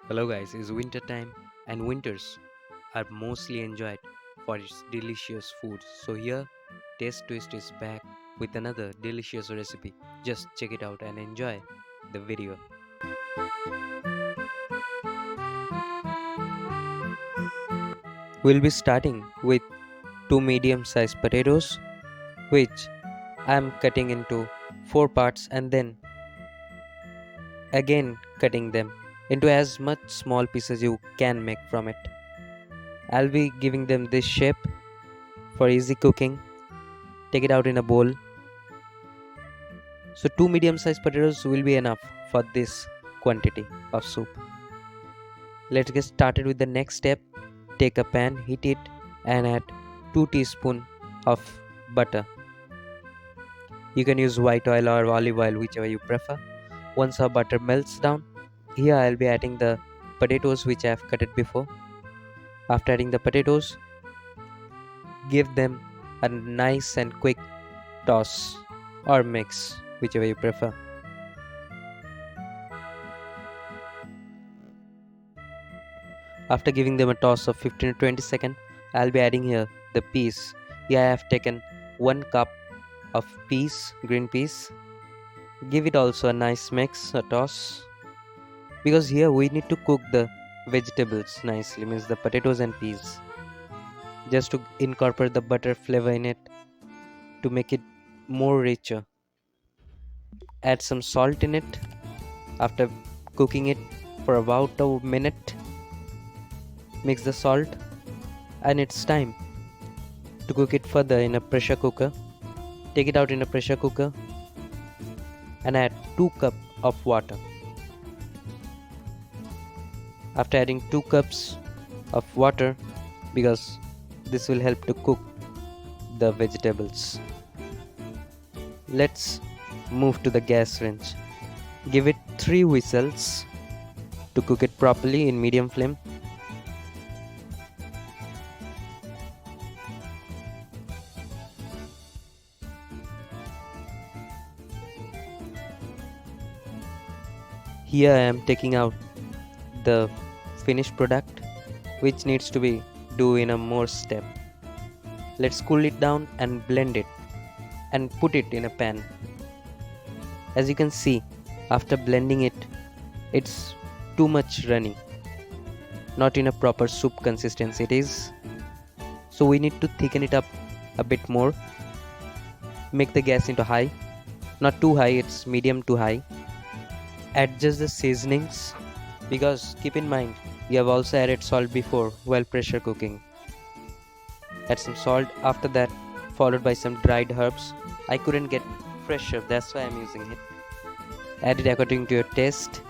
Hello guys, it's winter time and winters are mostly enjoyed for its delicious food. So here Taste Twist is back with another delicious recipe. Just check it out and enjoy the video. We'll be starting with two medium-sized potatoes which I'm cutting into four parts and then again cutting them into as much small pieces you can make from it. I'll be giving them this shape for easy cooking. Take it out in a bowl. So two medium-sized potatoes will be enough for this quantity of soup. Let's get started with the next step. Take a pan, heat it and add 2 teaspoons of butter. You can use white oil or olive oil, whichever you prefer. Once our butter melts down, here I'll be adding the potatoes which I have cut it before. After adding the potatoes, give them a nice and quick toss or mix, whichever you prefer. After giving them a toss of 15 to 20 seconds, I'll be adding here the peas. Here I have taken 1 cup of peas, green peas. Give it also a nice mix, a toss. Because here we need to cook the vegetables nicely, means the potatoes and peas. Just to incorporate the butter flavor in it to make it more richer. Add some salt in it. After cooking it for about a minute, mix the salt and it's time to cook it further in a pressure cooker. Take it out in a pressure cooker and add 2 cups of water. After adding 2 cups of water, because this will help to cook the vegetables. Let's move to the gas range. Give it 3 whistles to cook it properly in medium flame. Here I am taking out the finished product which needs to be do in a more step. Let's cool it down and blend it and put it in a pan. As you can see, after blending it, it's too much runny, not in a proper soup consistency it is. So we need to thicken it up a bit more. Make the gas into high, not too high, it's medium to high. Adjust the seasonings, because keep in mind you have also added salt before while pressure cooking. Add some salt after that, followed by some dried herbs. I couldn't get fresh herb, that's why I'm using it. Add it according to your taste.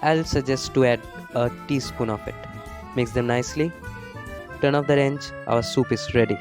I'll suggest to add a teaspoon of it. Mix them nicely. Turn off the range. Our soup is ready.